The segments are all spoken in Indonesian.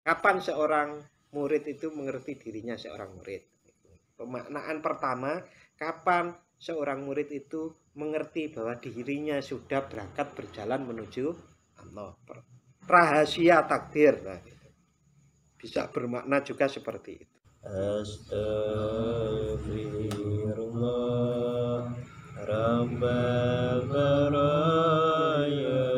Kapan seorang murid itu mengerti dirinya seorang murid? Pemaknaan pertama, kapan seorang murid itu mengerti bahwa dirinya sudah berangkat berjalan menuju Allah. Rahasia takdir. Nah, bisa bermakna juga seperti itu. Astaghfirullah Rabbal baraya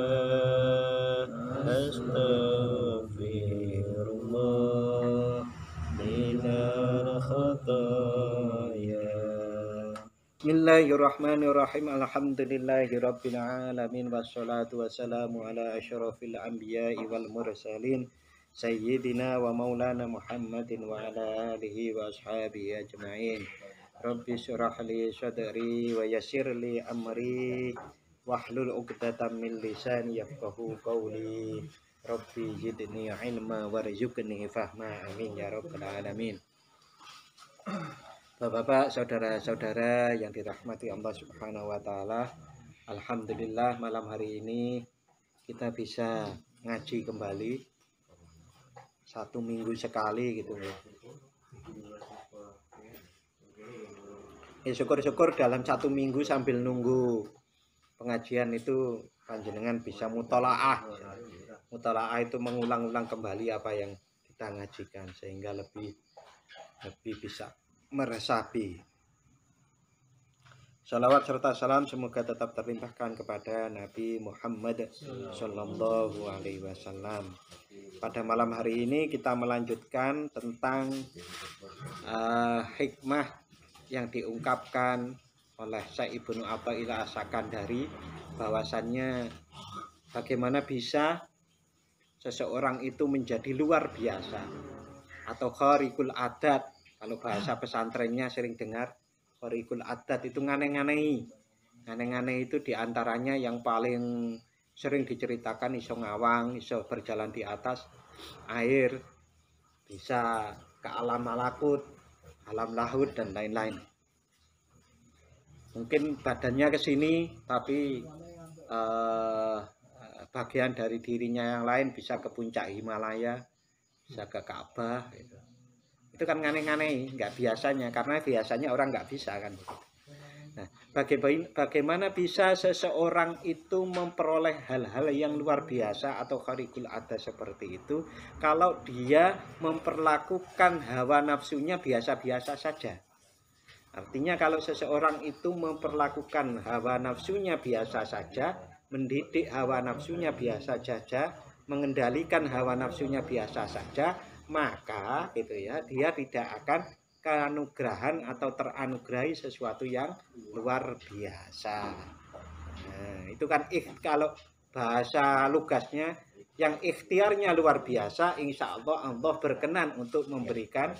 Astaghfirullah minal khataya. Bismillahirrahmanirrahim. Alhamdulillahirabbil alamin wassalatu wassalamu ala asyrafil anbiya'i wal mursalin sayyidina wa maulana Muhammadin wa ala alihi wa ashabihi ajma'in. Rabbi syrah li sadri wa yassir li amri wahlul 'uqdatam min lisani yafqahu qawli. Rabbi zidni ilma warzuqni fahma. Amin ya rabbal alamin. Bapak-bapak, saudara-saudara yang dirahmati Allah Subhanahu wa taala, alhamdulillah malam hari ini kita bisa ngaji kembali 1 minggu sekali gitu ya. Syukur-syukur dalam 1 minggu sambil nunggu pengajian itu panjenengan bisa mutolaah. Mutolaah itu mengulang-ulang kembali apa yang kita ngajikan sehingga lebih bisa meresapi. Salawat serta salam semoga tetap terlimpahkan kepada Nabi Muhammad Sallallahu Alaihi Wasallam. Pada malam hari ini kita melanjutkan tentang hikmah yang diungkapkan oleh Syekh Ibnu Athaillah As-Sakandari, bahwasannya bagaimana bisa seseorang itu menjadi luar biasa atau kharikul adat. Kalau bahasa pesantrennya sering dengar kharikul adat itu nganeh-nganehi. Nganeh-nganehi itu diantaranya yang paling sering diceritakan iso ngawang, iso berjalan di atas air, bisa ke alam malakut, alam lahut dan lain-lain. Mungkin badannya ke sini tapi bagian dari dirinya yang lain bisa ke puncak Himalaya, bisa ke Ka'bah gitu. Itu kan aneh-aneh, nggak biasanya, karena biasanya orang nggak bisa kan. Nah, bagaimana bisa seseorang itu memperoleh hal-hal yang luar biasa atau kharikul adat seperti itu kalau dia memperlakukan hawa nafsunya biasa-biasa saja. Artinya kalau seseorang itu memperlakukan hawa nafsunya biasa saja, mendidik hawa nafsunya biasa saja, mengendalikan hawa nafsunya biasa saja, maka gitu ya, dia tidak akan keanugerahan atau teranugerahi sesuatu yang luar biasa. Nah, itu kan kalau bahasa lugasnya yang ikhtiarnya luar biasa, insya Allah Allah berkenan untuk memberikan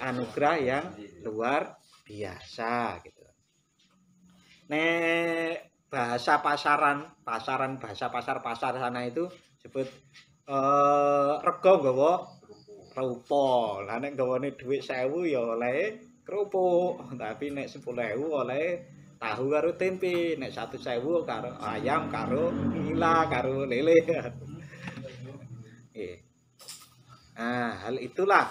anugerah yang luar biasa gitu. Bahasa pasaran bahasa pasar sana itu sebut rego nggawa rupa. Lah nek nggawane dhuwit 1000 ya oleh kerupuk, tapi nek 10.000 oleh tahu karo tempe, nek 100.000 karo ayam karo nila karo lele. Nah, hal itulah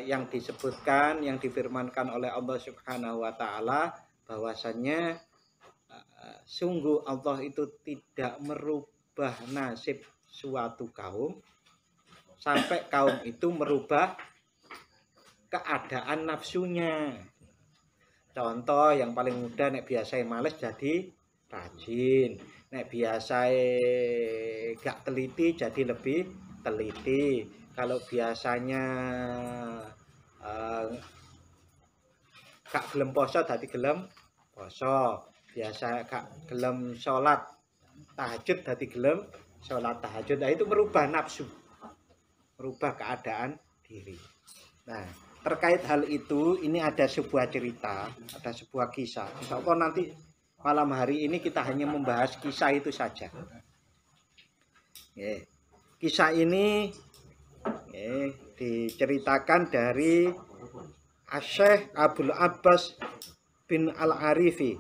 yang disebutkan, yang difirmankan oleh Allah Subhanahu wa taala, bahwasannya sungguh Allah itu tidak merubah nasib suatu kaum sampai kaum itu merubah keadaan nafsunya. Contoh yang paling mudah, nek biasa males jadi rajin, nek biasa gak teliti jadi lebih teliti. Kalau biasanya gak gelem poso dadi gelem poso, biasa gak gelem sholat tahajud dadi gelem sholat tahajud. Nah, itu merubah nafsu, merubah keadaan diri. Nah, terkait hal itu ini ada sebuah cerita, ada sebuah kisah. Insya Allah nanti malam hari ini kita hanya membahas kisah itu saja. Kisah ini diceritakan dari Syekh Abdul Abbas bin Al-Arifi.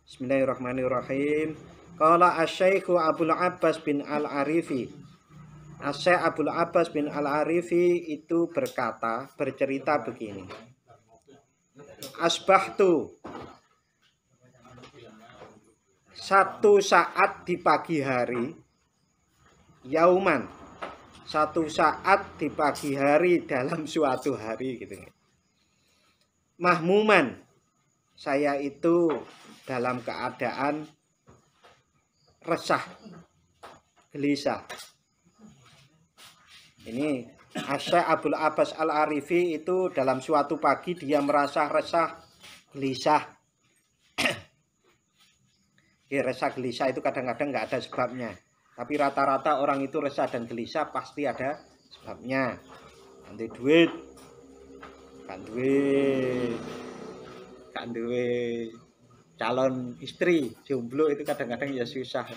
Bismillahirrahmanirrahim. Qala Asy-Syaikh Abdul Abbas bin Al-Arifi, Asy Abdul Abbas bin Al-Arifi itu bercerita begini. Asbahtu, satu saat di pagi hari, yauman, satu saat di pagi hari dalam suatu hari gitu. Mahmuman, saya itu dalam keadaan resah, gelisah. Ini Asy Abdul Abbas Al-Arifi itu dalam suatu pagi dia merasa resah, gelisah. Ya, resah gelisah itu kadang-kadang nggak ada sebabnya. Tapi rata-rata orang itu resah dan gelisah pasti ada sebabnya. Nanti duit, kan duit, calon istri, jomblo itu kadang-kadang ya susah.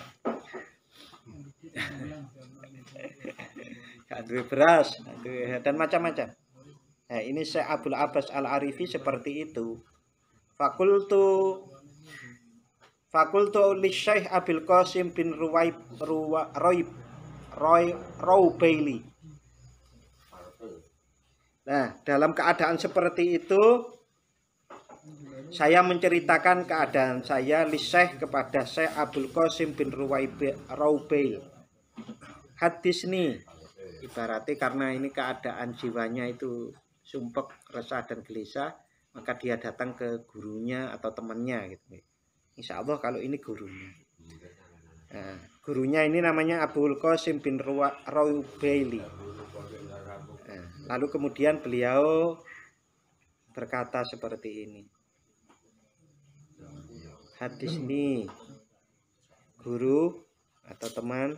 Gak duwe beras, dan macam-macam. Nah, ini Syekh Abdul Abbas Al-Arifi seperti itu. Fakultu li Syekh Abil Qasim bin Rawbaili. Nah, dalam keadaan seperti itu saya menceritakan keadaan saya li Syekh kepada Syekh Abul Qasim bin Rawbail. Hadis nih, ibaratnya karena ini keadaan jiwanya itu sumpek, resah dan gelisah, maka dia datang ke gurunya atau temannya gitu. Insya Allah kalau ini gurunya. Nah, gurunya ini namanya Abul Qasim bin Rawbaili. Nah, lalu kemudian beliau berkata seperti ini. Hadis ini, guru atau teman,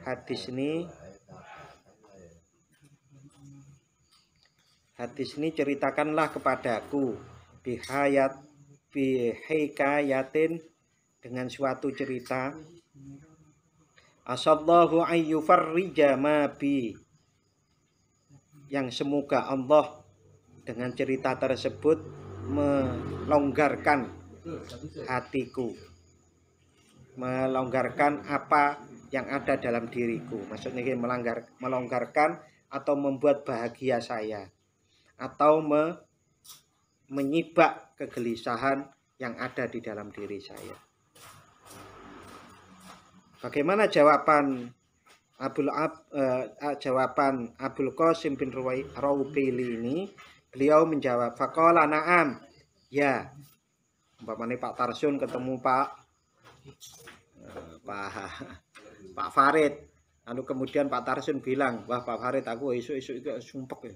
hadis ini ceritakanlah kepadaku bihikayatin, dengan suatu cerita, asallahu ayyufarrija ma bi, yang semoga Allah dengan cerita tersebut melonggarkan hatiku, melonggarkan apa yang ada dalam diriku. Maksudnya melonggarkan atau membuat bahagia saya, atau menyibak kegelisahan yang ada di dalam diri saya. Bagaimana jawaban Abul Qasim bin Rawbaili ini? Beliau menjawab, faqala na'am, ya. Umpamanya Pak Tarsun ketemu Pak Farid, lalu kemudian Pak Tarsun bilang, wah Pak Farid, aku isu-isu itu sumpek ya.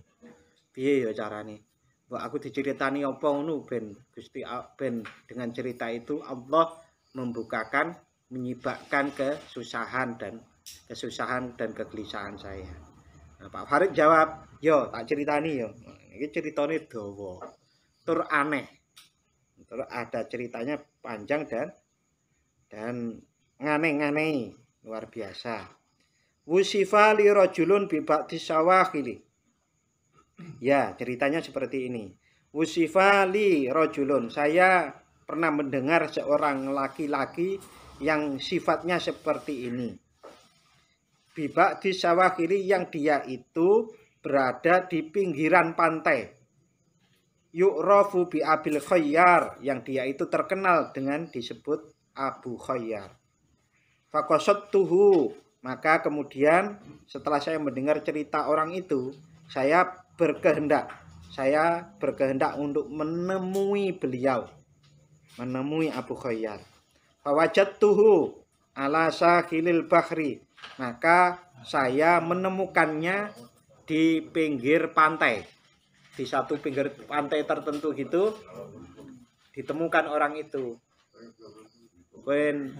Piye ya carane? Mbak aku diceritani apa ngono ben Gusti ben dengan cerita itu Allah membukakan, menyibakkan kesusahan dan kegelisahan saya. Nah, Pak Farid jawab, yo tak ceritani yo. Ini ceritanya dawa, tur aneh. Terus ada ceritanya panjang dan ngane-ngane, luar biasa. Wusifa li rajulun bi ba'di sawahili. Ya, ceritanya seperti ini. Wusifa li rajulun, saya pernah mendengar seorang laki-laki yang sifatnya seperti ini. Bi ba'di sawahili, yang dia itu berada di pinggiran pantai. Yu'rafu bi Abil Khayyar, yang dia itu terkenal dengan disebut Abu Khayyar. Faqasattuhu, maka kemudian setelah saya mendengar cerita orang itu, saya berkehendak untuk menemui beliau, menemui Abu Khayyar. Fawajadtuhu ala sahilil bahri, maka saya menemukannya di pinggir pantai. Di satu pinggir pantai tertentu gitu ditemukan orang itu. Mungkin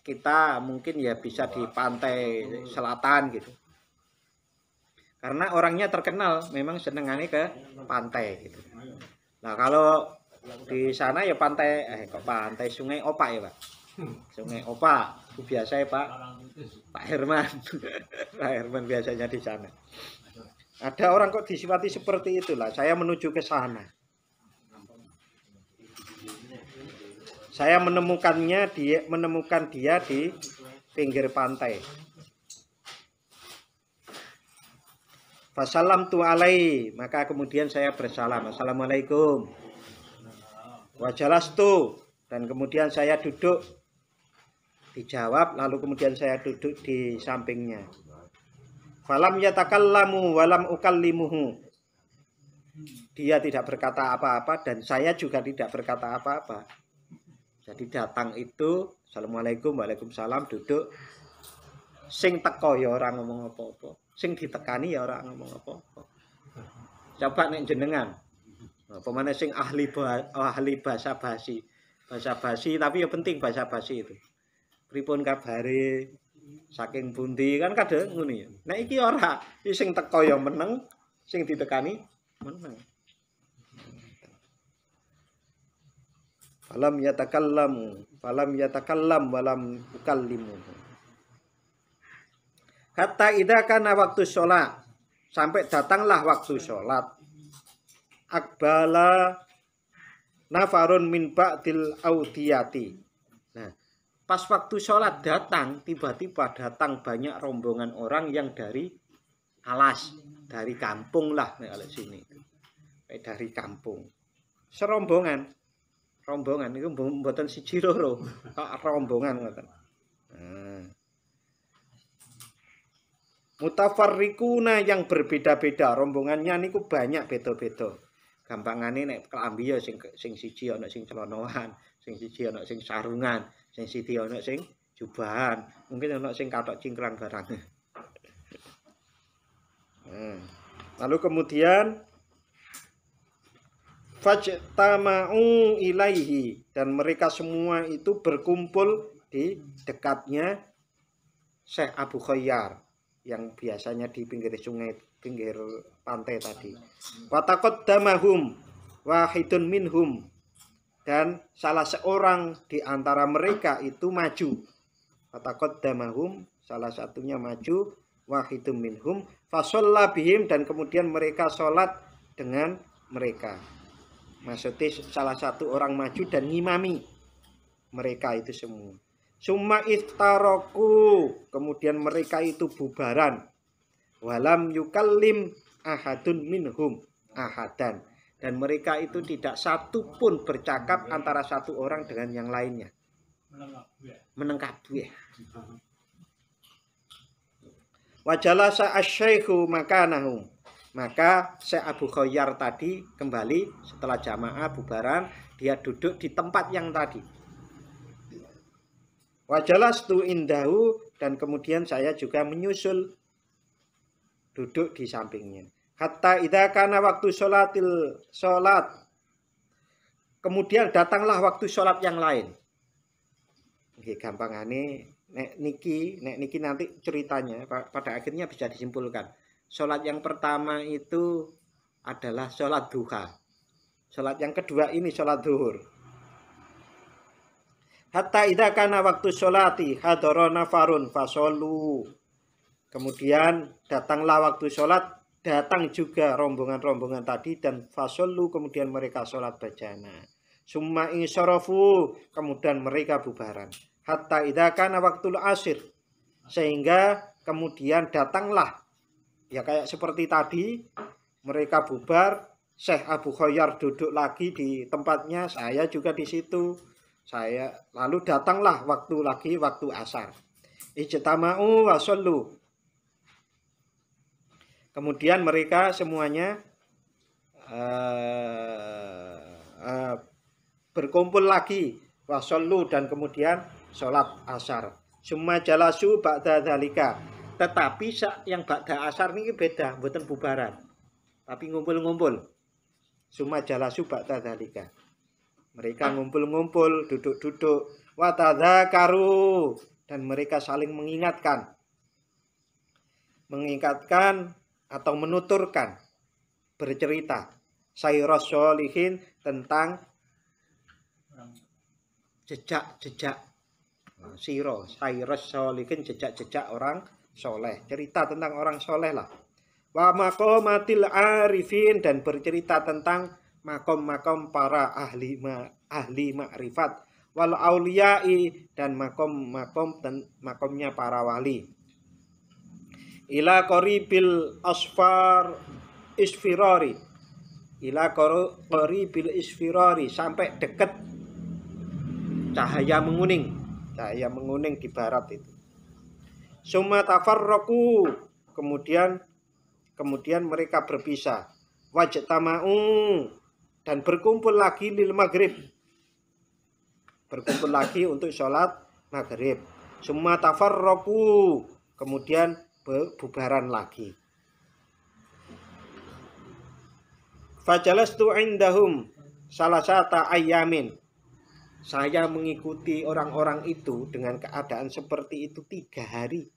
kita mungkin ya bisa di pantai selatan gitu. Karena orangnya terkenal memang senengannya ke pantai gitu. Nah, kalau di sana ya pantai pantai Sungai Opak ya, Pak. Sungai Opak itu biasa ya, Pak Herman. Pak Herman biasanya di sana. Ada orang kok disifati seperti itulah. Saya menuju ke sana. Saya menemukan dia di pinggir pantai. Fasalamtu alaihi, maka kemudian saya bersalam, assalamualaikum. Wajalastu, dan kemudian saya duduk, dijawab, lalu kemudian saya duduk di sampingnya. Falam yatakallamu walam ukallimuhu, dia tidak berkata apa-apa dan saya juga tidak berkata apa-apa. Jadi datang itu, assalamualaikum, waalaikumsalam, duduk. Sing teko ya orang ngomong apa-apa, sing ditekani ya orang ngomong apa-apa. Coba nek jenengan, pemane sing ahli bahasa basi tapi ya penting bahasa basi itu. Pripun kabare, saking pundi, kan kadang ngono ya. Nek iki ora, iki sing teko ya meneng, sing ditekani meneng. Falam yatakallam walam ukallimu. Hatta idza kana waktu sholat, sampai datanglah waktu sholat. Akbala nafarun min ba'dil audiyati. Nah, pas waktu sholat datang, tiba-tiba datang banyak rombongan orang yang dari alas, dari kampung lah, nek sini. Dari kampung. Serombongan. Rombongan itu mboten siji loro, rombongan ngoten. Nah. Mutafarriquna, yang berbeda-beda, rombongannya niku banyak beda-beda. Gampangane nek kelambi ya sing siji ana sing celonoan, sing siji ana sing sarungan, sing siji ana sing jubahan, mungkin ana sing kathok cingkrang barang. Lalu kemudian fajtama'u ilaihi, dan mereka semua itu berkumpul di dekatnya Syekh Abu Khayyar yang biasanya di pinggir sungai, pinggir pantai tadi. Wataqaddamahum wahidun minhum, dan salah seorang di antara mereka itu maju. Wataqaddamahum, salah satunya maju, wahidun minhum fasalla bihim, dan kemudian mereka sholat dengan mereka. Maksudnya salah satu orang maju dan ngimami mereka itu semua. Summa iftaroku, kemudian mereka itu bubaran. Walam yukallim ahadun minhum ahadan, dan mereka itu tidak satu pun bercakap antara satu orang dengan yang lainnya. Menengkabeh. Wajalasa asy-syaikhu makanahu, maka Syekh Abu Khayyar tadi kembali setelah jamaah bubaran, dia duduk di tempat yang tadi. Wajalastu indahu, dan kemudian saya juga menyusul duduk di sampingnya. Hatta idza kana waktu sholat, kemudian datanglah waktu sholat yang lain. Nggih gampangane nek niki nanti ceritanya pada akhirnya bisa disimpulkan. Sholat yang pertama itu adalah sholat duha. Sholat yang kedua ini sholat zuhur. Hatta idza kana waktu sholati hadara nafarun fasollu. Kemudian datanglah waktu sholat, datang juga rombongan-rombongan tadi, dan fasollu, kemudian mereka sholat berjamaah. Summa insarafu, kemudian mereka bubaran. Hatta idza kana waktul asir, sehingga kemudian datanglah, ya kayak seperti tadi, mereka bubar, Syekh Abu Khayyar duduk lagi di tempatnya, saya juga di situ. Lalu datanglah waktu asar. Ijtama'u wa shollu. Kemudian mereka semuanya berkumpul lagi wa shollu, dan kemudian sholat asar. Summa jalasu ba'da dzalika. Tetapi yang ba'da asar ini beda, mboten bubaran, tapi ngumpul-ngumpul. Summa jalasu ba'da dzalika. Mereka ngumpul-ngumpul, duduk-duduk, wa tadzakaru, dan mereka saling mengingatkan atau menuturkan, bercerita sayyiras sholihin, tentang jejak-jejak sayyiras sholihin, jejak-jejak orang soleh, cerita tentang orang soleh lah. Wa maqamatil arifin, dan bercerita tentang makom-makom para ahli ma'rifat, wal auliyai, dan makom-makom dan makomnya para wali. ila qaribil asfar isfirari, ila qaribil isfirari, sampai dekat cahaya menguning di barat itu. Summa tafarraqu, kemudian mereka berpisah. Wajtama'u, dan berkumpul lagi lil maghrib, berkumpul lagi untuk sholat maghrib. Summa tafarraqu, kemudian bubaran lagi. Fajalastu indahum salasata ayyamin, saya mengikuti orang-orang itu dengan keadaan seperti itu 3 hari.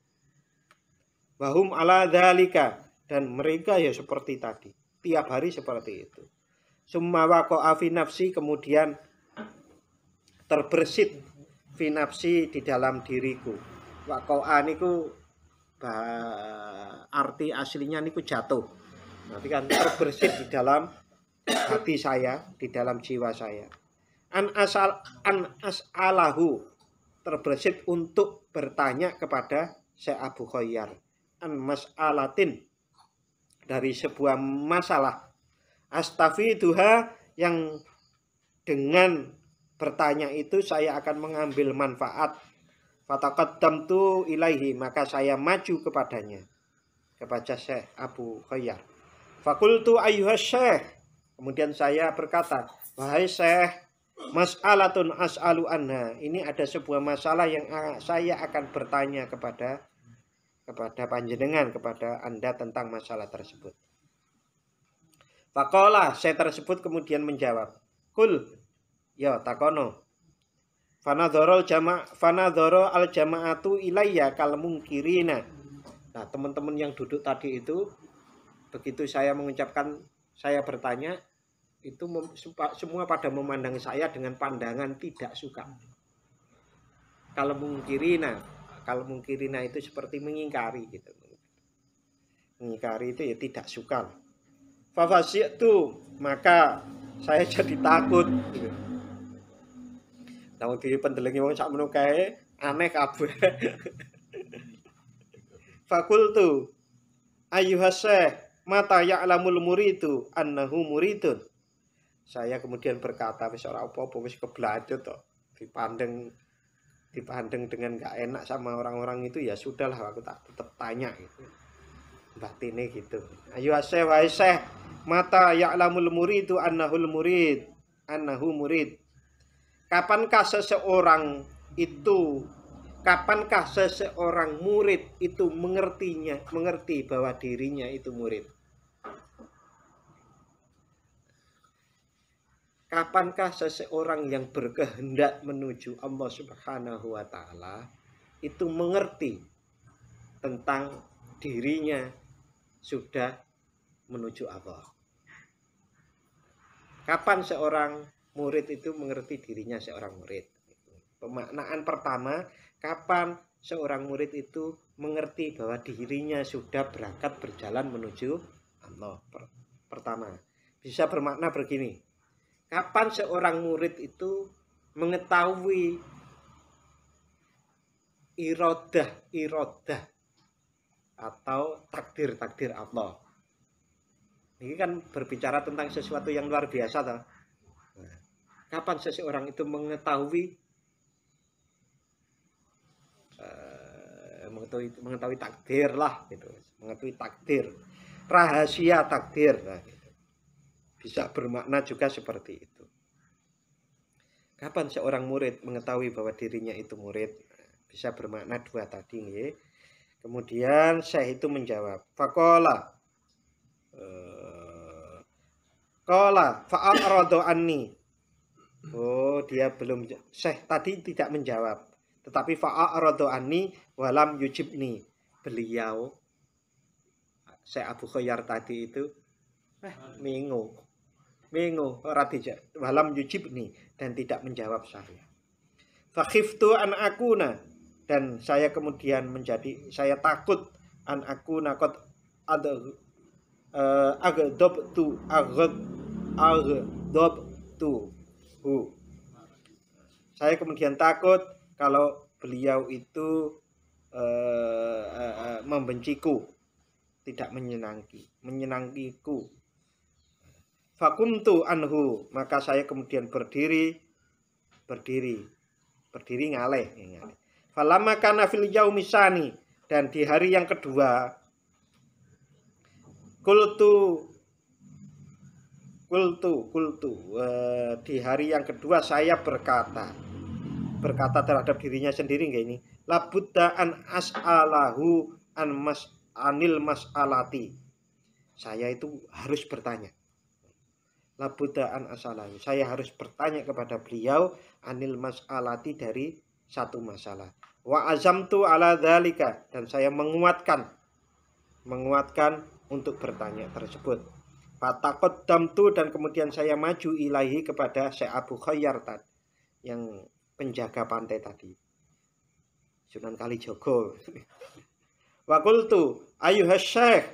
Wahum ala dzalika, dan mereka ya seperti tadi, tiap hari seperti itu. Summa waqa'a fi nafsi, kemudian terbersit fi nafsi, di dalam diriku. Waqa'a niku arti aslinya niku jatuh. Nanti kan terbersit di dalam hati saya, di dalam jiwa saya. An as'alahu, terbersit untuk bertanya kepada Syekh Abu Khayyar. An mas'alatin, dari sebuah masalah. Astafiduha, yang dengan bertanya itu saya akan mengambil manfaat. Fataqaddamtu ilaihi, maka saya maju kepadanya, kepada Syekh Abu Khayyar. Fakultu ayyuhas syekh, kemudian saya berkata, wahai Syekh, mas'alatun as'alu anha, ini ada sebuah masalah yang saya akan bertanya kepada panjenengan, kepada Anda tentang masalah tersebut. Faqala, saya tersebut kemudian menjawab, kul, ya takono. Fanadhara al jama'atu ilayya kal mungkirina. Nah, teman-teman yang duduk tadi itu, begitu saya mengucapkan, saya bertanya, itu semua pada memandang saya dengan pandangan tidak suka. Kalau mungkirina itu seperti mengingkari gitu. Mengingkari itu ya tidak suka. Fafasitu, maka saya jadi takut gitu. Namun di pendelengi wong sak menono kae aneh kabeh. Fakultu ayyuhas syekh, mata ya'lamul muridu annahu muridun. Saya kemudian berkata, wis ora apa-apa, wis kebladut to. Dipandang dengan gak enak sama orang-orang itu, ya sudahlah, aku tak tetap tanya gitu. Batine gitu. Ayo syekh, wahai syekh, mata ya'lamul muridu annahu murid. Kapankah seseorang murid itu mengerti bahwa dirinya itu murid? Kapankah seseorang yang berkehendak menuju Allah Subhanahu wa Ta'ala itu mengerti tentang dirinya sudah menuju Allah? Kapan seorang murid itu mengerti dirinya seorang murid? Pemaknaan pertama, kapan seorang murid itu mengerti bahwa dirinya sudah berangkat berjalan menuju Allah? Pertama, bisa bermakna begini. Kapan seorang murid itu mengetahui irodah atau takdir Allah? Ini kan berbicara tentang sesuatu yang luar biasa toh. Nah, kapan seseorang itu mengetahui takdir lah gitu. Mengetahui takdir, rahasia takdir lah gitu. Bisa bermakna juga seperti itu. Kapan seorang murid mengetahui bahwa dirinya itu murid? Bisa bermakna dua tadi ya. Kemudian Syekh itu menjawab, faqala fa'aradu anni. Oh, dia belum, Syekh tadi tidak menjawab, tetapi fa'aradu anni walam yujibni. Beliau Syekh Abu Khayyar tadi itu mengo ora dijak walam yujibni, dan tidak menjawab saya. Fakhiftu an akuna, dan saya kemudian saya takut an akuna qad aghdabtu saya kemudian takut kalau beliau itu membenciku, tidak menyenangiku. Fakumtu anhu, maka saya kemudian berdiri ngaleh. Falamma kana fil yaumi tsani, dan di hari yang kedua, kultu di hari yang kedua saya berkata terhadap dirinya sendiri nggak ini, labudda an as'alahu anil mas'alati, saya itu harus bertanya. Labudda an as'alahu, saya harus bertanya kepada beliau anil mas'alati, dari satu masalah. Wa azamtu ala dzalika, dan saya menguatkan untuk bertanya tersebut. Fataqaddamtu, dan kemudian saya maju ilahi kepada Syekh Abu Khayyar yang penjaga pantai tadi, Sunan Kalijogo. Wa qultu ayyuhas syekh,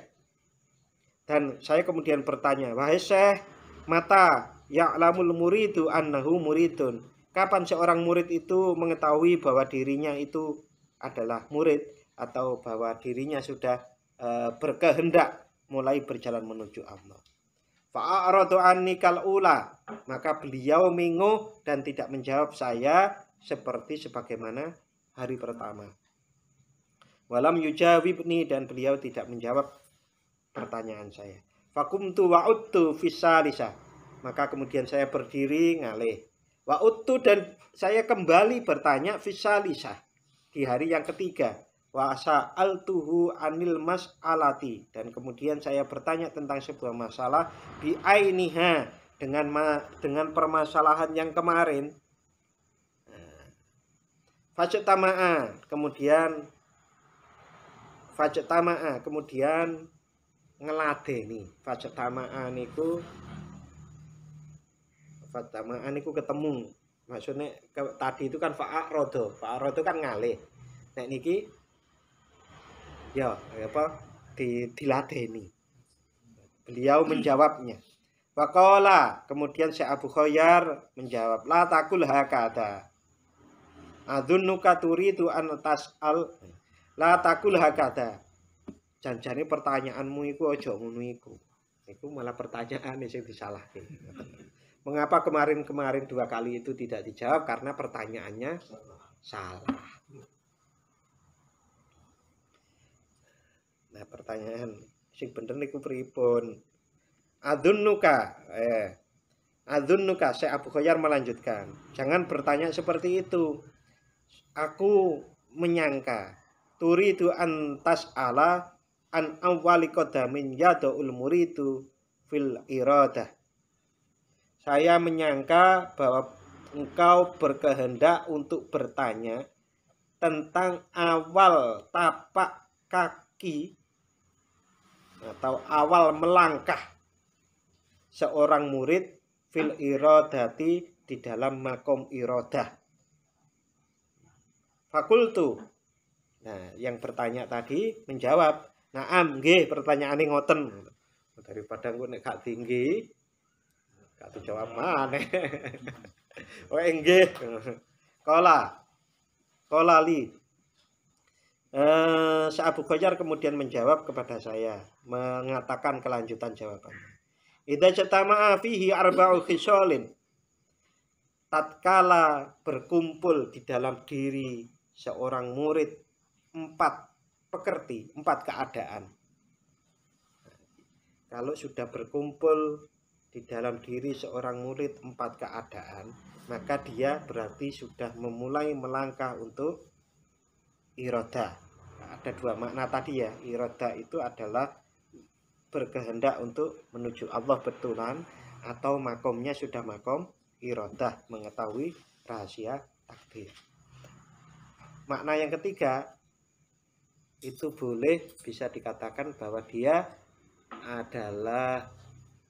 dan saya kemudian bertanya, wahai syekh, mata ya'lamul muridu annahu muridun, kapan seorang murid itu mengetahui bahwa dirinya itu adalah murid, atau bahwa dirinya sudah berkehendak mulai berjalan menuju Allah. Fa'aradu anni kal ula, maka beliau menguh dan tidak menjawab saya seperti sebagaimana hari pertama. Walam yujawibni, dan beliau tidak menjawab pertanyaan saya. Fakumtu wa'udtu fisalisa, maka kemudian saya berdiri ngalih. Wa'udtu, dan saya kembali bertanya fisalisa, di hari yang ketiga. Wa sa'altuhu anil mas'alati, dan kemudian saya bertanya tentang sebuah masalah bi ainiha, dengan permasalahan yang kemarin. Fajtama'a, kemudian ngeladeni. Fajtama'a niku ketemu. Maksudnya tadi itu kan fa'arodo kan ngalih. Nek niki ya apa diladeni. Beliau menjawabnya. Waqala, kemudian Syekh Abu Khayyar menjawab, la taqul hakada adzunnuka turidu an tas'al, la taqul hakada, janjane pertanyaanmu iku aja ngono iku. Iku malah pertanyaan sing disalahke. Mengapa kemarin 2 kali itu tidak dijawab? Karena pertanyaannya salah. Nah, pertanyaan sing bener niku pripun? Adzunnuka Syekh Abu Khayyar melanjutkan, jangan bertanya seperti itu. Aku menyangka turidu an tas'ala an awwali qadamin yadul muridu fil iradah. Saya menyangka bahwa engkau berkehendak untuk bertanya tentang awal tapak kaki atau awal melangkah seorang murid fil iradati, di dalam makom iradah. Fakultu, nah yang bertanya tadi menjawab, naam nggih, pertanyaane ngoten. Daripada engko nek gak tinggi gak dijawab maneh. Oh nggih. Qala li. Syekh Abu Khayyar kemudian menjawab kepada saya, mengatakan kelanjutan jawabannya. Idza jatama'a fihi arba'u khisalin, tatkala berkumpul di dalam diri seorang murid 4 keadaan. Kalau sudah berkumpul di dalam diri seorang murid 4 keadaan, maka dia berarti sudah memulai melangkah untuk iradah. Ada 2 makna tadi ya. Iradah itu adalah berkehendak untuk menuju Allah betulan, atau makomnya sudah makom iradah, mengetahui rahasia takdir. Makna yang ketiga itu bisa dikatakan bahwa dia adalah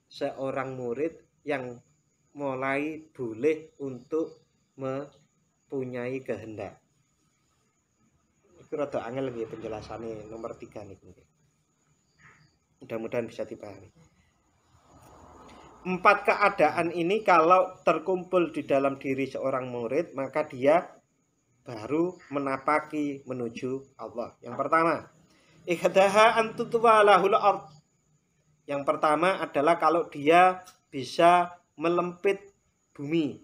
seorang murid yang mulai boleh untuk mempunyai kehendak. Itu rada angel nggih penjelasannya nomor 3 niku. Mudah-mudahan bisa dipahami. 4 keadaan ini kalau terkumpul di dalam diri seorang murid, maka dia baru menapaki menuju Allah. Yang pertama, Ihdaha antutwalahul ard. Yang pertama adalah kalau dia bisa melempit bumi.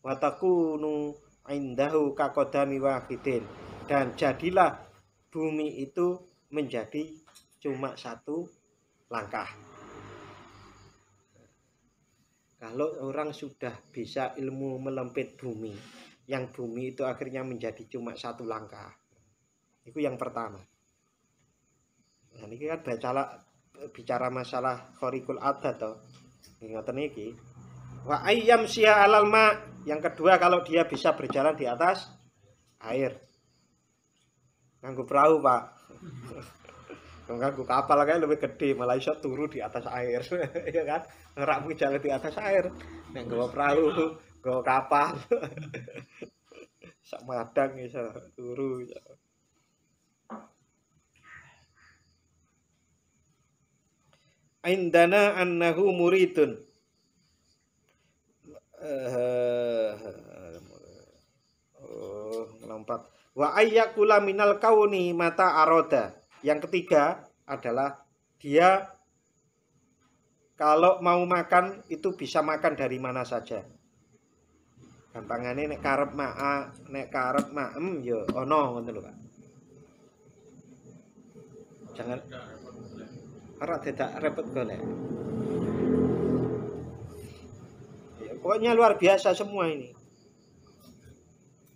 Wa takunu indahu kaqadami wahidin. Dan jadilah bumi itu menjadi cuma satu langkah. Kalau orang sudah bisa ilmu melempit bumi, yang bumi itu akhirnya menjadi cuma satu langkah. Itu yang pertama. Nah, ini kan bicara masalah khariqul adat toh. Ingatan iki. Wa ayyam sya alal ma. Yang kedua kalau dia bisa berjalan di atas air. Nganggo perahu, Pak. Nganggo kapal kayak lebih gede, malah iso turu di atas air. Ya kan? Ngerakmu jalan di atas air. Nek nggawa perahu, nggawa kapal. Sak madang iso turu. Indana annahu muridun. Lompat. Wa ayyakula minal kauni mata aroda. Yang ketiga adalah dia kalau mau makan itu bisa makan dari mana saja. Gampangane nek karep maem ya ono ngono lho, Pak. Jangan ora tidak repot golek. Ya, pokoknya luar biasa semua ini.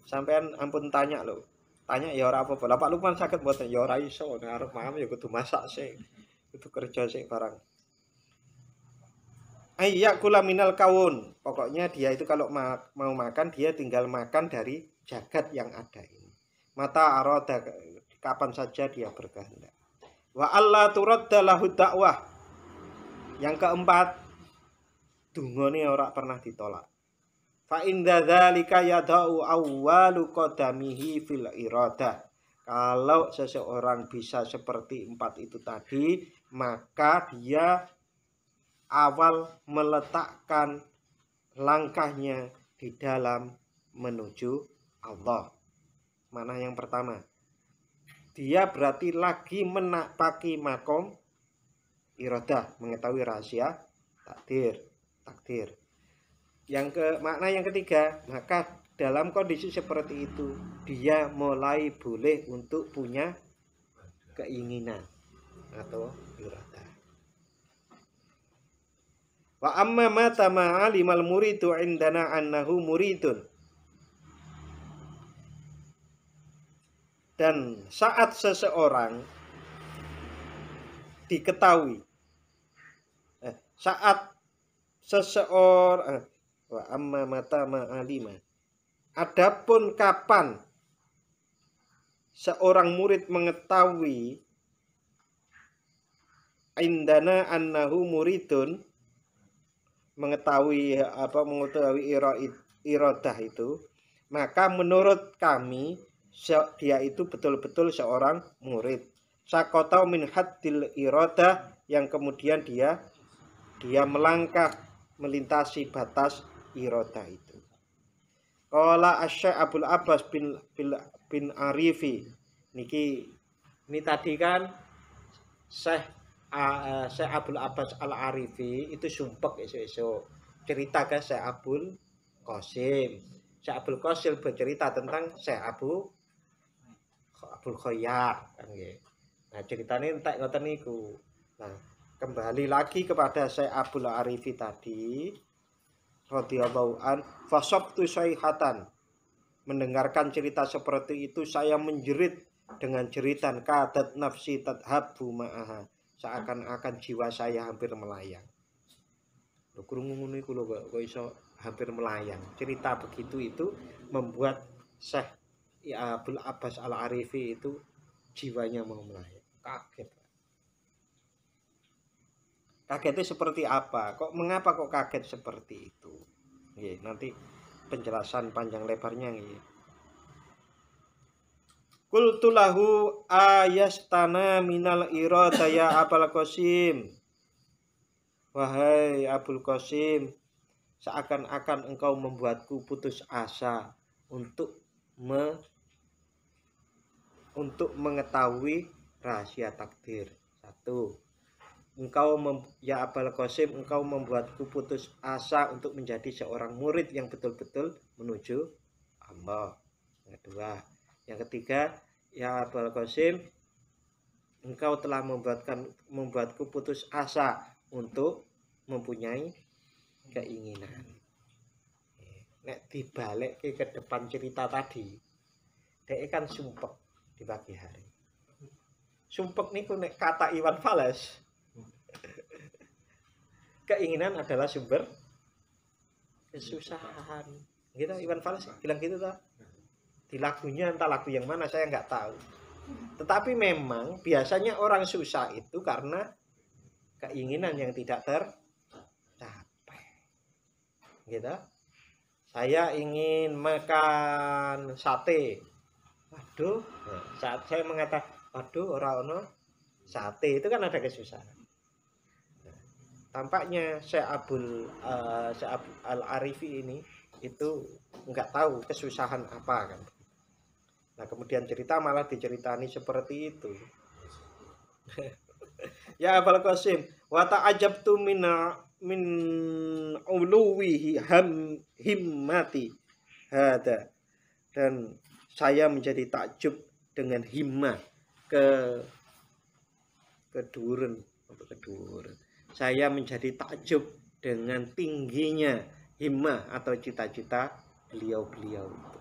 Sampean ampun tanya loh. Tanya ya ora apa-apa. Lah Pak Lukman sakit mboten ya ora iso arep maem ya kudu masak sik. Kudu kerja sik barang. Ayyakula minal kaun. Pokoknya dia itu kalau mau makan dia tinggal makan dari jagat yang ada ini. Mata aroda kapan saja dia berkehendak. Wa alla turadda lahu dakwah. Yang keempat, dungane ora pernah ditolak. Fa inda dzalika yadau awwalu qadamihi fil iradah. Kalau seseorang bisa seperti empat itu tadi, maka dia awal meletakkan langkahnya di dalam menuju Allah. Mana yang pertama? Dia berarti lagi menapaki makom iradah, mengetahui rahasia takdir. Makna yang ketiga, maka dalam kondisi seperti itu dia mulai boleh untuk punya keinginan atau iradah. Wa amma mata ma'alimal muridu indana annahu muridun. Dan saat seseorang diketahui saat seseorang wa amma mata ma'alima. Adapun kapan seorang murid mengetahui indana annahu muridun, mengetahui iradah itu, maka menurut kami dia itu betul-betul seorang murid. Sakotau min haddil iradah, yang kemudian dia melangkah melintasi batas iradah itu. Qala Asy-Syaikh Abdul Abbas bin Arifi. Ini tadi kan Syekh Abdul Abbas Al-Arifi itu sumpek esok cerita ke Syekh Abdul Qasim. Syekh Abdul Qasim bercerita tentang Syekh Abdul Khayyar kan nggih. Nah, ceritanya entek ngoten niku. Nah, kembali lagi kepada Syekh Abdul Arifi tadi radhiyallahu an, fasabtu sayhatan. Mendengarkan cerita seperti itu saya menjerit dengan jeritan, kadat nafsi tadhabu ma'aha. Seakan-akan jiwa saya hampir melayang. Lho krungu ngono iku lho kok iso hampir melayang. Cerita begitu itu membuat Syekh Abdul Abbas Al-Arifi itu jiwanya mau melayang. Kaget. Kagetnya seperti apa? Mengapa kok kaget seperti itu? Nggih, nanti penjelasan panjang lebarnya nggih. Qultu lahu ayastana minal irada ya Abul Qasim. Wahai Abul Qasim, seakan-akan engkau membuatku putus asa untuk mengetahui rahasia takdir. 1. Ya Abul Qasim, engkau membuatku putus asa untuk menjadi seorang murid yang betul-betul menuju Allah. Yang kedua. Yang ketiga, ya Abul Qasim, engkau telah membuatku putus asa untuk mempunyai keinginan. Nek dibalik ke depan cerita tadi, dia kan sumpek di pagi hari. Sumpek niku nek kata Iwan Fals, keinginan adalah sumber kesusahan. Gitu Iwan Fals bilang gitu toh. Di lagunya, entah lagu yang mana saya nggak tahu. Tetapi memang biasanya orang susah itu karena keinginan yang tidak tercapai. Gitu. Saya ingin makan sate. Waduh, saat saya mengatakan, waduh, orang sate, itu kan ada kesusahan. Tampaknya Syekh Abdul Al-Arifi ini itu nggak tahu kesusahan apa kan. Nah kemudian cerita malah diceritani seperti itu. Ya Abul Qasim, wa ta'ajabtu min uluwihi himmati hada, dan saya menjadi takjub dengan himmah keduren. Saya menjadi takjub dengan tingginya himmah atau cita-cita beliau-beliau itu.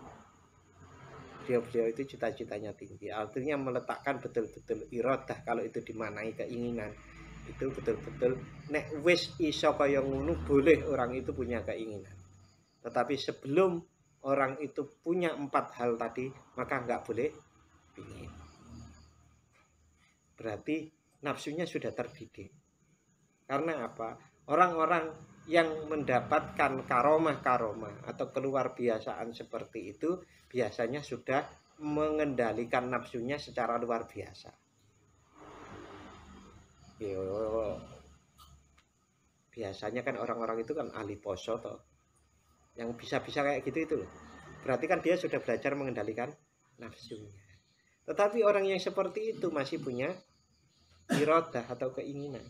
Beliau-beliau itu cita-citanya tinggi. Artinya meletakkan betul-betul iradah, kalau itu dimaknai keinginan. Itu betul-betul nek wis iso kaya ngono boleh orang itu punya keinginan. Tetapi sebelum orang itu punya 4 hal tadi, maka nggak boleh pingin. Berarti nafsunya sudah terdidik. Karena apa? Orang-orang yang mendapatkan karomah-karomah atau keluar biasaan seperti itu biasanya sudah mengendalikan nafsunya secara luar biasa. Yo, biasanya kan orang-orang itu kan ahli poso toh. Yang bisa-bisa kayak gitu itu loh. Berarti kan dia sudah belajar mengendalikan nafsunya. Tetapi orang yang seperti itu masih punya iradah atau keinginan.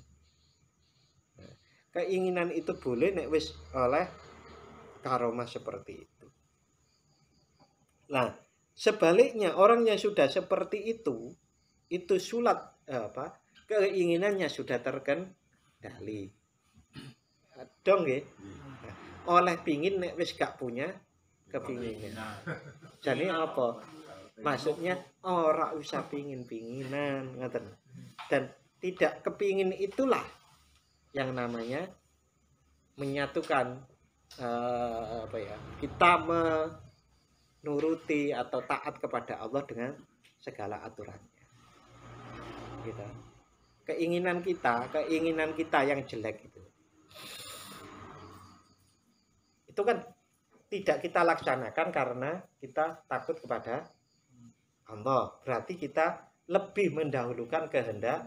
Nah, keinginan itu boleh nek wis oleh karomah seperti itu. Nah, sebaliknya orang yang sudah seperti itu sulat keinginannya sudah terkendali. Dong nggih. Oleh pingin nek wis gak punya kepinginan. Jadi apa? Maksudnya ora usah pingin-pinginan, ngoten. Dan tidak kepingin itulah yang namanya menyatukan kita menuruti atau taat kepada Allah dengan segala aturannya. Gitu. Keinginan kita yang jelek itu kan tidak kita laksanakan karena kita takut kepada Allah. Berarti kita lebih mendahulukan kehendak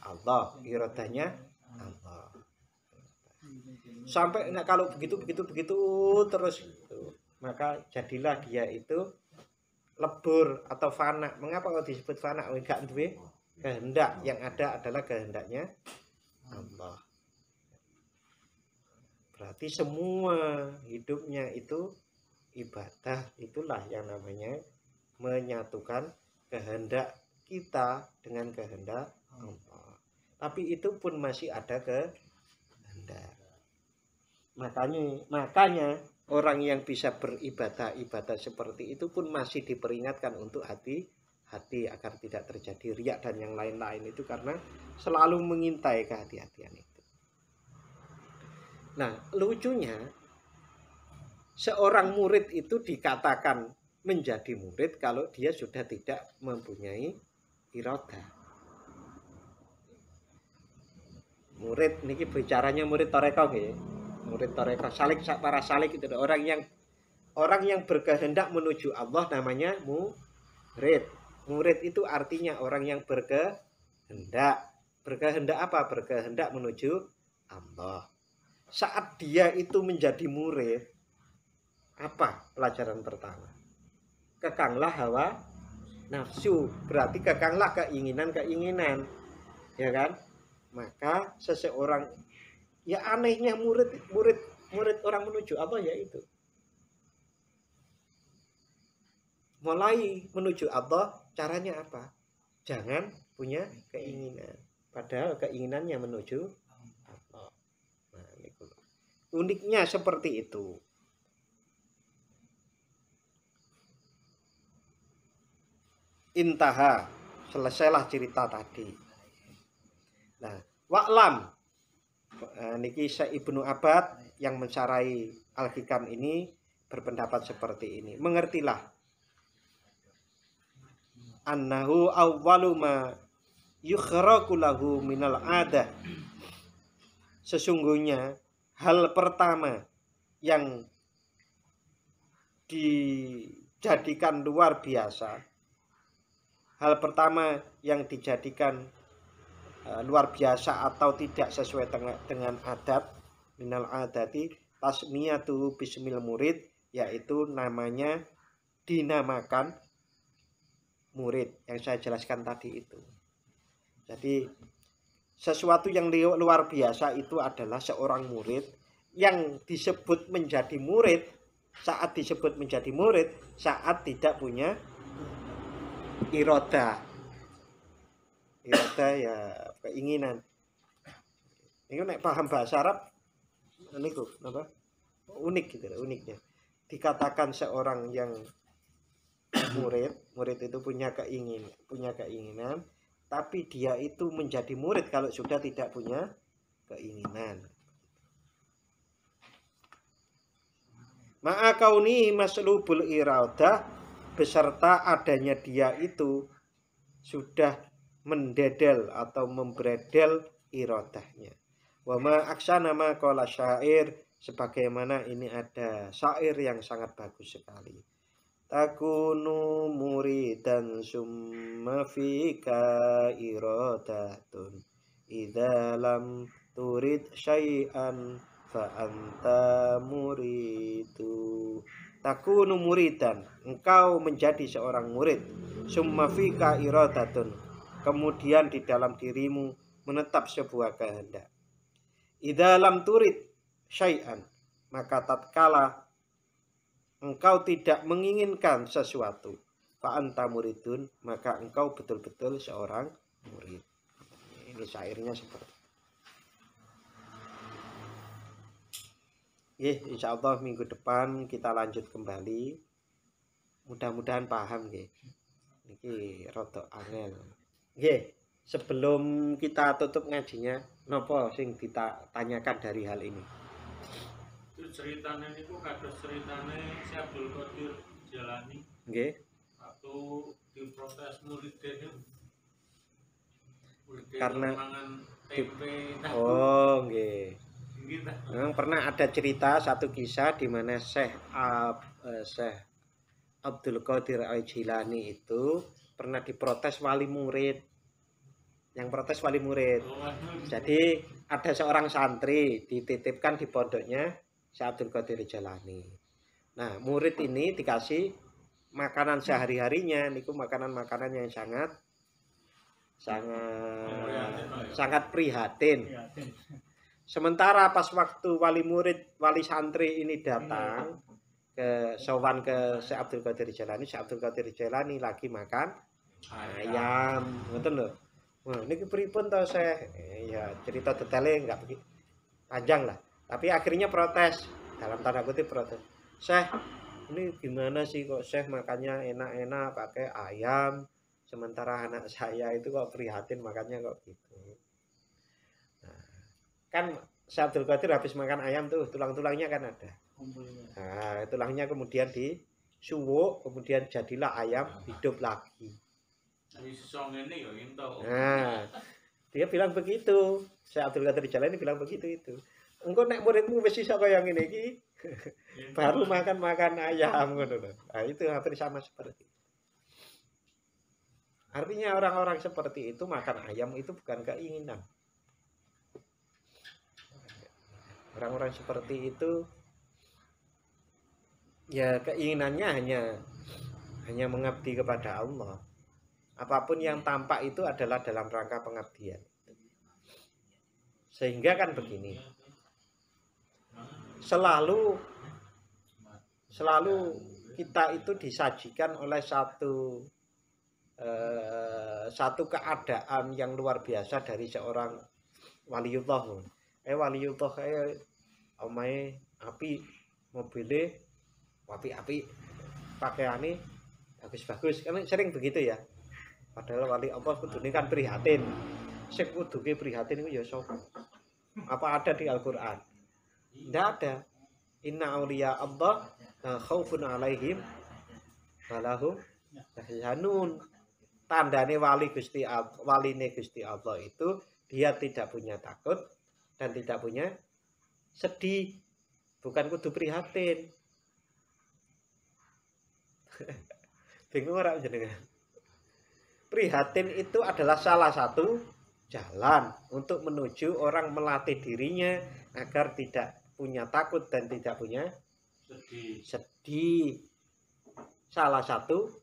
Allah, iradahnya Allah. Sampai kalau begitu terus gitu, maka jadilah dia itu lebur atau fana. Mengapa kalau disebut fana? Enggak duwe kehendak, yang ada adalah kehendaknya Allah. Berarti semua hidupnya itu ibadah, itulah yang namanya menyatukan kehendak kita dengan kehendak Allah. Tapi itu pun masih ada kehendak. Makanya orang yang bisa beribadah seperti itu pun masih diperingatkan untuk hati-hati agar tidak terjadi riak dan yang lain-lain itu, karena selalu mengintai kehati-hatian itu. Nah, lucunya seorang murid itu dikatakan menjadi murid kalau dia sudah tidak mempunyai iradah. Murid niki bicaranya murid toreko nggih. Murid toreko salik, para salik itu orang yang berkehendak menuju Allah namanya murid. Murid itu artinya orang yang berkehendak. Berkehendak apa? Berkehendak menuju Allah. Saat dia itu menjadi murid, apa pelajaran pertama? Kekanglah hawa nafsu, berarti kekanglah keinginan-keinginan, ya kan? Maka seseorang, ya anehnya murid orang menuju apa ya itu, mulai menuju Allah caranya apa? Jangan punya keinginan, padahal keinginannya menuju Allah. Nah, itu uniknya seperti itu. Intaha, selesailah cerita tadi. Nah, wa'lam, niki Syekh Ibnu Abad yang mensarai Al-Hikam ini berpendapat seperti ini. Mengertilah annahu awwalu ma yukhraqu lahu minal adah. Sesungguhnya hal pertama yang dijadikan luar biasa, hal pertama yang dijadikan luar biasa atau tidak sesuai dengan adat, minal adati tasmiyatu bismil murid, yaitu namanya dinamakan murid yang saya jelaskan tadi itu. Jadi sesuatu yang luar biasa itu adalah seorang murid yang disebut menjadi murid saat tidak punya iroda ya keinginan. Ini nek paham bahasa Arab niku apa? Unik gitu, uniknya. Dikatakan seorang yang murid itu punya keinginan, tapi dia itu menjadi murid kalau sudah tidak punya keinginan. Ma'a kauni maslubul iradah, beserta adanya dia itu sudah mendedel atau membredel irodahnya. Wa ma aksana ma qala syair, sebagaimana ini ada syair yang sangat bagus sekali. Takunu muridan summa fika iradatun idza lam turid syai'an fa anta muridu. Takunu muridan, engkau menjadi seorang murid, summa fika iradatun, kemudian di dalam dirimu menetap sebuah kehendak. Idza lam turid syai'an, maka tatkala engkau tidak menginginkan sesuatu, fa anta muridun, maka engkau betul-betul seorang murid. Ini syairnya seperti. Insyaallah minggu depan kita lanjut kembali. Mudah-mudahan paham nggih. Niki rada angel. Nggih, sebelum kita tutup ngajinya, napa sing ditanyakan dari hal ini? Ceritanya itu kados ceritanya si Abdul Qadir Jalani. Nggih. Waktu diprotes muridnya. Karena mangan tempe. Oh, nggih. Memang pernah ada cerita satu kisah di mana Syekh Abdul Qadir Al-Jilani itu pernah diprotes wali murid. Yang protes wali murid. Jadi ada seorang santri dititipkan di pondoknya Syekh Abdul Qadir Al-Jilani. Nah, murid ini dikasih makanan sehari-harinya, niku makanan-makanan yang sangat prihatin. Sementara pas waktu wali santri ini datang ke sowan ke Syekh Abdul Qadir Jalani, Syekh Abdul Qadir Jalani lagi makan ayam, ngoten lho. Wah, niki pripun to Syekh? Ya cerita detailnya enggak begitu panjang lah. Tapi akhirnya protes, dalam tanda kutip protes. Syekh, ini gimana sih kok Syekh makannya enak-enak pakai ayam, sementara anak saya itu kok prihatin makannya kok gitu. Kan Syekh Abdul Qadir habis makan ayam tuh tulang-tulangnya kan ada. Nah, tulangnya kemudian disuwuk, kemudian jadilah ayam hidup lagi. Nah, dia bilang begitu. Syekh Abdul Qadir Jalani bilang begitu itu. Engko nek muridmu wis iso kaya ngene iki, baru makan ayam ngono lho. Nah, itu hampir sama seperti itu. Artinya orang-orang seperti itu makan ayam itu bukan keinginan. Orang-orang seperti itu ya keinginannya hanya mengabdi kepada Allah. Apapun yang tampak itu adalah dalam rangka pengabdian. Sehingga kan begini, selalu kita itu disajikan oleh satu keadaan yang luar biasa dari seorang waliullah. Waliullah omahe api, mobilnya api, pakaiannya bagus-bagus. Kan sering begitu ya. Padahal wali Allah kudune kan prihatin. Sing kuduke prihatin itu ya sapa? Apa ada di Al-Qur'an? Tidak ada. Inna auliya Allah khaufun alaihim walahum yahzanun. Tandane waline Gusti Allah itu dia tidak punya takut dan tidak punya sedih. Bukan kudu prihatin. Bingung ora jenengan? Prihatin itu adalah salah satu jalan untuk menuju orang melatih dirinya agar tidak punya takut dan tidak punya sedih. Salah satu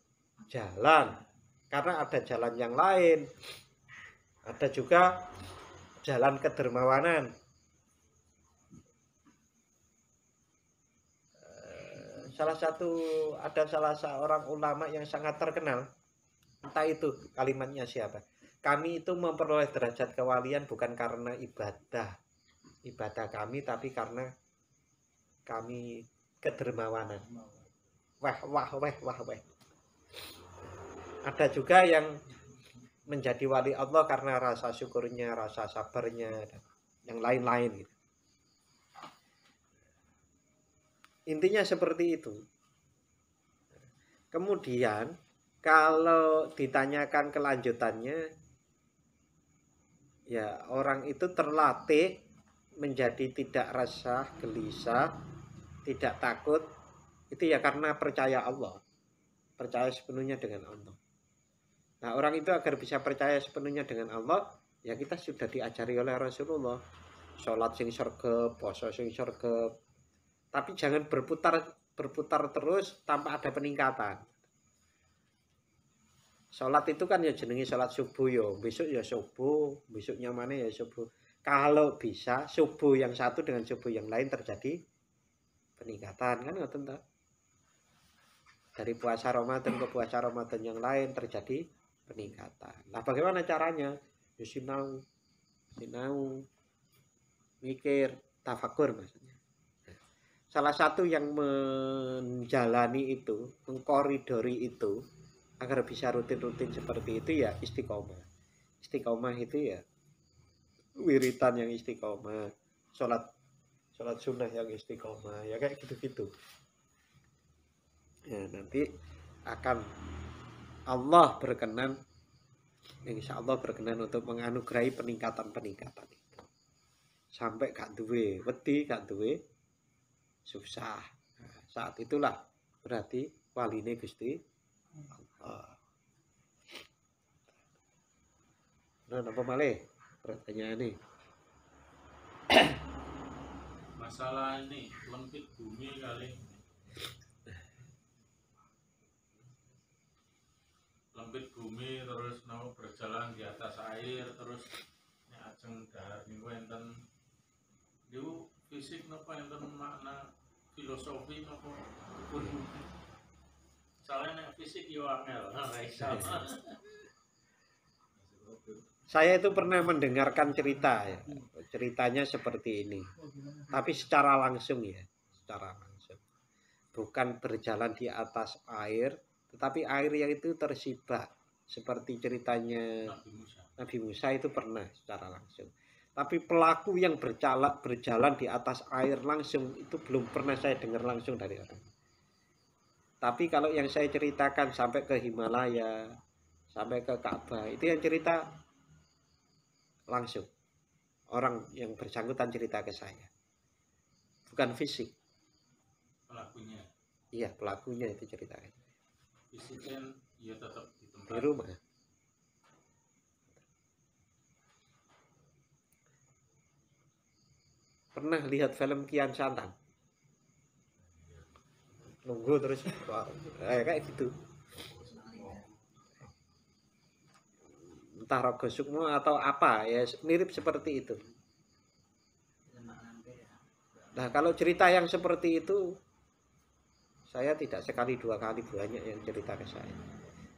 jalan. Karena ada jalan yang lain. Ada juga jalan kedermawanan. Ada salah seorang ulama yang sangat terkenal. Entah itu kalimatnya siapa. Kami itu memperoleh derajat kewalian bukan karena ibadah kami, tapi karena kami kedermawanan. Wah. Ada juga yang menjadi wali Allah karena rasa syukurnya, rasa sabarnya, dan yang lain-lain gitu. Intinya seperti itu. Kemudian kalau ditanyakan kelanjutannya, ya orang itu terlatih menjadi tidak resah, gelisah, tidak takut. Itu ya karena percaya Allah. Percaya sepenuhnya dengan Allah. Nah, orang itu agar bisa percaya sepenuhnya dengan Allah, ya kita sudah diajari oleh Rasulullah. Sholat sing sregep, puasa sing sregep. Tapi jangan berputar terus tanpa ada peningkatan. Sholat itu kan ya jenengi sholat subuh ya. Besok ya subuh, besoknya mana ya subuh. Kalau bisa subuh yang satu dengan subuh yang lain terjadi peningkatan, kan ngoten ta? Dari puasa Ramadan ke puasa Ramadan yang lain terjadi peningkatan. Nah, bagaimana caranya? Ya sinau, mikir, tafakur maksudnya. Salah satu yang menjalani itu, mengkoridori itu agar bisa rutin-rutin seperti itu ya istiqomah. Istiqomah itu ya wiritan yang istiqomah, sholat sunnah yang istiqomah, ya kayak gitu-gitu. Ya, nanti akan Allah berkenan, insya Allah berkenan untuk menganugerahi peningkatan itu. Sampai gak duwe wedi, gak duwe susah. Nah, saat itulah berarti waline Gusti Allah. Nah, apa malih pertanyaan ini? Masalah ini lempit bumi kali. Lempit bumi terus mau berjalan di atas air terus ajeng dahar niku enten niku fisik napa enten makna filosofi napa pun. Soalnya nek fisik yo angel. Saya itu pernah mendengarkan cerita ya. Ceritanya seperti ini. Tapi secara langsung ya, secara langsung. Bukan berjalan di atas air, tetapi air yang itu tersibak. Seperti ceritanya Nabi Musa itu pernah secara langsung. Tapi pelaku yang berjalan di atas air langsung itu belum pernah saya dengar langsung dari orang. Tapi kalau yang saya ceritakan sampai ke Himalaya, sampai ke Ka'bah, itu yang cerita langsung. Orang yang bersangkutan cerita ke saya. Bukan fisik. Pelakunya. Iya, pelakunya itu ceritanya. Fisiknya ya tetap di tempat. Di rumah. Pernah lihat film Kian Santang? Nunggu terus kayak gitu. entah Rogo Sukmo atau apa ya, mirip seperti itu. Nah kalau cerita yang seperti itu saya tidak sekali dua kali, banyak yang cerita ke saya.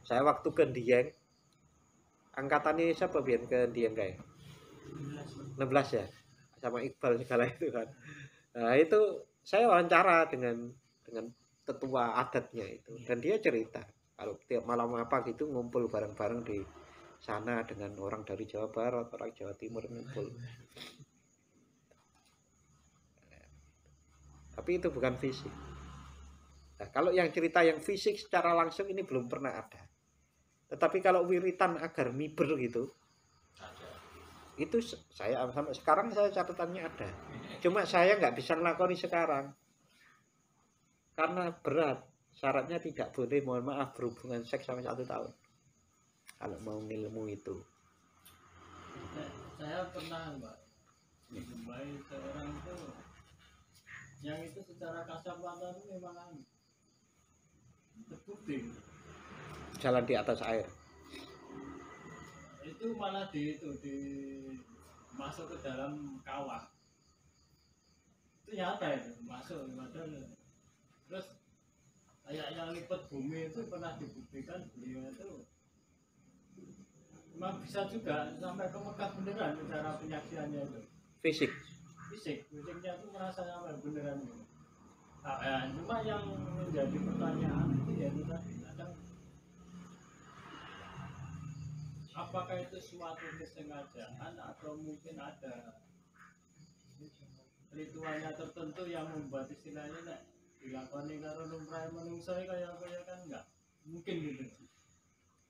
Saya waktu ke Dieng, angkatannya siapa biar ke Dieng kayak 16 ya, sama Iqbal segala itu kan. Nah itu saya wawancara dengan tetua adatnya itu, dan dia cerita kalau tiap malam apa gitu ngumpul bareng-bareng di sana dengan orang dari Jawa Barat, orang Jawa Timur ngumpul. Tapi itu bukan fisik. Nah, kalau yang cerita yang fisik secara langsung ini belum pernah ada. Tetapi kalau wiritan agar miber gitu, itu saya sampai sekarang saya catatannya ada. Cuma saya nggak bisa ngelakoni sekarang karena berat. Syaratnya tidak boleh, mohon maaf, berhubungan seks sampai 1 tahun kalau mau ilmu itu. Saya pernah Mbak menjumpai seorang itu yang itu secara kasat mata itu memang terbukti Jalan di atas air. Itu malah di masuk ke dalam kawah. Itu nyata itu masuk padahal. Terus kayak yang lipat bumi itu pernah dibuktikan beliau itu memang bisa juga sampai ke Mekah beneran cara penyaksiannya itu. Fisiknya itu merasa sampai beneran gitu. Cuma yang menjadi pertanyaan itu ya itu tadi, kadang apakah itu suatu kesengajaan atau mungkin ada ritualnya tertentu yang membuat istilahnya dilakoni karo lumrahe manungsa kayak kan enggak mungkin gitu.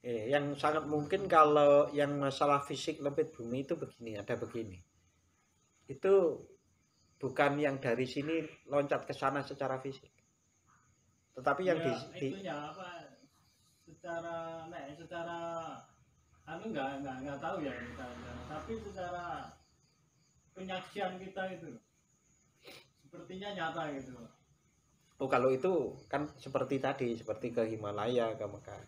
Yang sangat mungkin kalau yang masalah fisik lebih bumi itu begini, ada begini. Itu bukan yang dari sini loncat ke sana secara fisik. Tetapi yang ya, itunya apa secara anu enggak tahu ya kita, tapi secara penyaksian kita itu sepertinya nyata gitu. Oh kalau itu kan seperti tadi, seperti ke Himalaya, ke Mekah,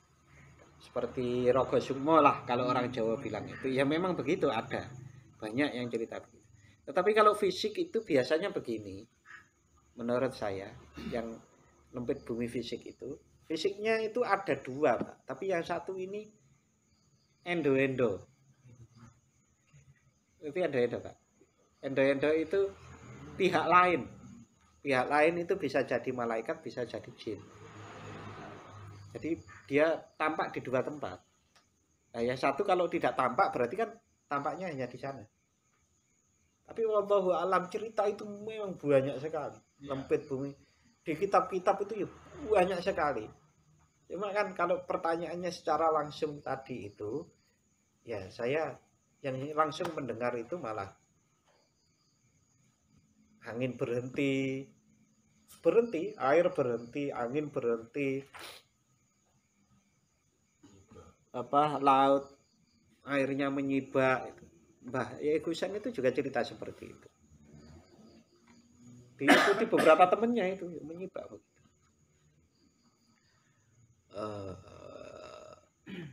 seperti Rogo Sukmo lah kalau orang Jawa bilang itu, ya memang begitu, ada banyak yang cerita begitu. Tetapi kalau fisik itu biasanya begini, menurut saya yang lempit bumi fisik itu, fisiknya itu ada dua Pak, tapi yang satu ini endo itu endo Pak. Endo itu pihak lain itu bisa jadi malaikat, bisa jadi jin. Jadi dia tampak di dua tempat. Nah, yang satu kalau tidak tampak berarti kan tampaknya hanya di sana. Tapi wallahu alam, cerita itu memang banyak sekali. Lempit bumi di kitab-kitab itu ya banyak sekali. Cuma kan kalau pertanyaannya secara langsung tadi itu, ya saya yang langsung mendengar itu malah angin berhenti, air berhenti, angin berhenti, laut airnya menyibak. Mbah Gusen itu juga cerita seperti itu. Diikuti beberapa temennya itu menyibak begitu.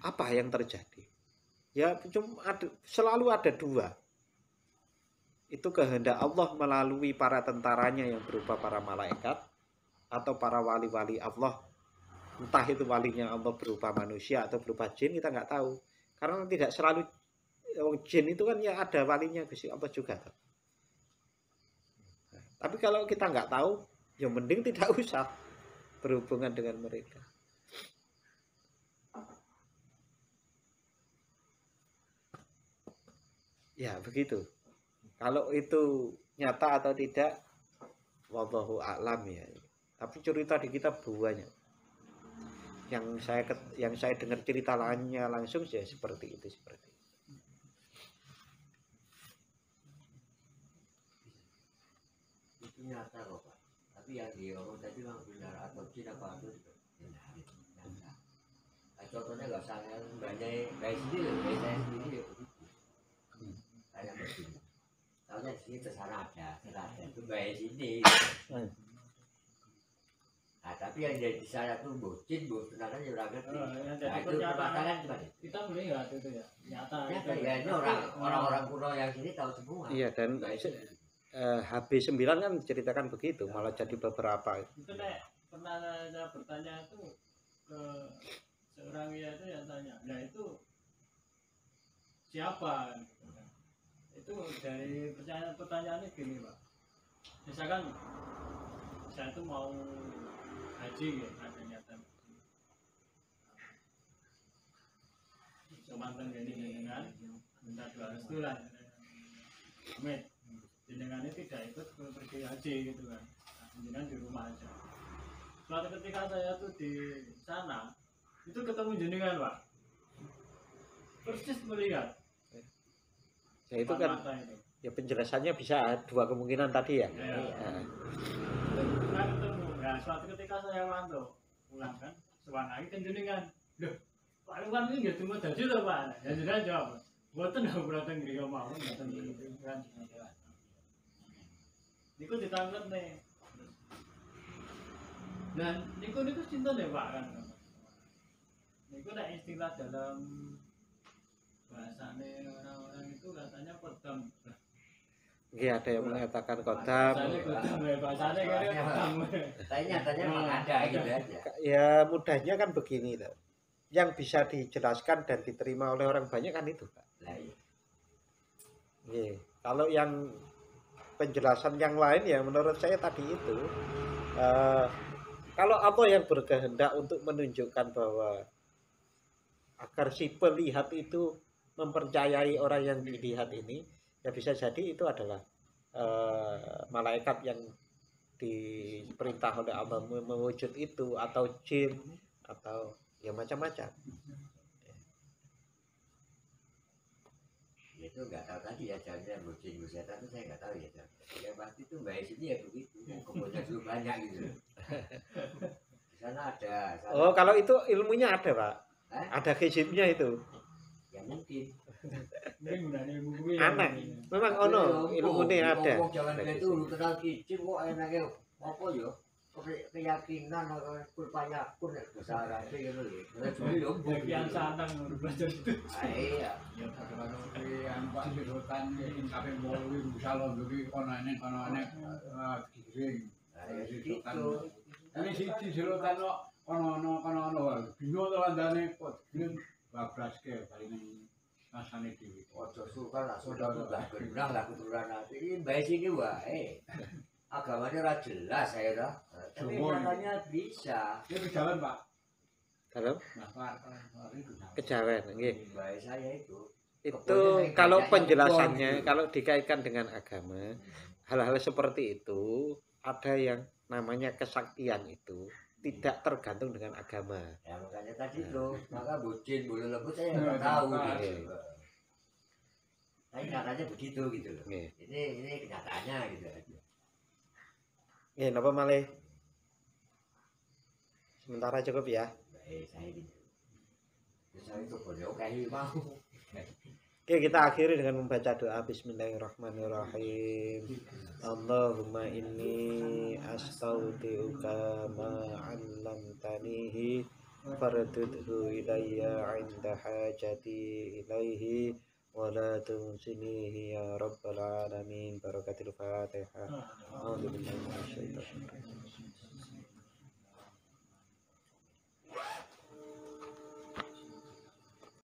Apa yang terjadi? Ya cuma selalu ada dua. Itu kehendak Allah melalui para tentaranya yang berupa para malaikat atau para wali-wali Allah. Entah itu walinya Allah berupa manusia atau berupa jin, kita nggak tahu. Karena tidak selalu jin itu kan ya ada walinya Gusti Allah juga. Tapi kalau kita nggak tahu, ya mending tidak usah berhubungan dengan mereka. Ya begitu. Kalau itu nyata atau tidak, wallahu a'lam ya. Tapi cerita di kitab banyak. Yang saya dengar cerita lainnya langsung ya seperti itu. Itu nyata kok Pak. Tapi yang diomong tadi memang benar atau tidak apa itu benar. Contohnya nggak salah banyak kayak sini loh, kayak saya sendiri ya begitu. Kayak begini. Soalnya di sini kesana ada itu kayak sini. Ada Tapi yang jadi saya tuh bocin, tunangan ya orang ngerti. yang Nah, jadi itu permasalahan gimana? kita melihat itu ya nyata Ternyata ya ini orang-orang kuno yang sini tahu semua. Iya, dan Nah, itu HB9 kan ceritakan begitu, malah jadi beberapa. itu nek pernah saya bertanya itu ke seorang ya itu yang tanya, nah itu siapa? Itu dari pertanyaannya gini Pak, misalkan saya itu mau haji ya, ada niatan semantan gini dengan minta doa restu lah, amin. Jenengannya tidak ikut pergi haji gitu kan, jenengan di rumah aja. Suatu ketika saya tuh di sana itu ketemu jenengan Pak, persis melihat Ya itu kan mata itu. ya penjelasannya bisa dua kemungkinan tadi ya. Ya. Nah, Nah, ketemu. Nah, suatu ketika saya mantu pulang kan, sewangi kan jenengan. Loh, Pak Iwan ini nggak cuma jadi loh Pak. Ya jenengan jawab, buatan aku datang di rumah, buatan di kan. Niku ditangkap nih. Dan niku cinta deh Pak kan. Niku ada istilah dalam bahasanya orang-orang itu katanya kodam. iya, ada yang mengatakan kodam. Bahasanya kodam ya, bahasanya kayak kodam. tapi nyatanya memang ada gitu aja. Ya mudahnya kan begini loh. Yang bisa dijelaskan dan diterima oleh orang banyak kan itu, Pak. Nah, iya. Iya. Kalau yang penjelasan yang lain ya menurut saya tadi itu kalau apa yang berkehendak untuk menunjukkan bahwa agar si pelihat itu mempercayai orang yang dilihat ini, ya bisa jadi itu adalah malaikat yang diperintah oleh Allah mewujud itu, atau jin, atau ya macam-macam. Itu nggak tahu tadi ya jangan bocin setan itu saya nggak tahu ya. Yang pasti itu mbak sini ya begitu, kemudian dulu banyak gitu. Di sana ada. Sana. Oh, kalau itu ilmunya ada, Pak. Hah? Ada hizibnya itu. Ya mungkin. Mungkin gunanya ilmu Anak. Memang ono ilmunya ada. Ngomong jangan gitu lu kenal kicim kok enaknya apa yo? Keyakinan atau kurpanya pun besar aja gitu loh. Karena dulu yo Bagian sanang belajar itu. iya. Ya bagaimana yang Pak Sirotan sampai mau bisa loh jadi kono aneh giring. Nah, ya Sirotan. gitu. Ini siji Sirotan kok kono bino to andane kok giring bablas ke paling rasane dhewe. Ojo suka langsung udah genah lah keturunan nanti. Ini mbak sini wae. Agamanya ora jelas saya dah. Tapi Semua katanya bisa. Dia berjalan Pak. Dalam Nah Pak, itu kejawen, nggih. Mbak saya itu. Itu kalau penjelasannya, kalau dikaitkan dengan agama, hal-hal seperti itu ada yang namanya kesaktian itu tidak tergantung dengan agama. Ya makanya tadi tuh, maka bocin bulu lembut saya nggak tahu gitu. Tapi katanya begitu gitu loh. Nggih. Ini kenyataannya gitu aja. Nggih, napa malih? Sementara cukup ya. Saya gitu. Terus saya itu boleh oke mau. Oke, kita akhiri dengan membaca doa Bismillahirrahmanirrahim. Allahumma inni astaudiuka ma 'allamtanihi fardudhu ilayya 'inda hajati ilaihi wa la tunsinihi ya rabbal alamin. Barakatul Fatihah. A'udzu billahi minasyaitonir rajim.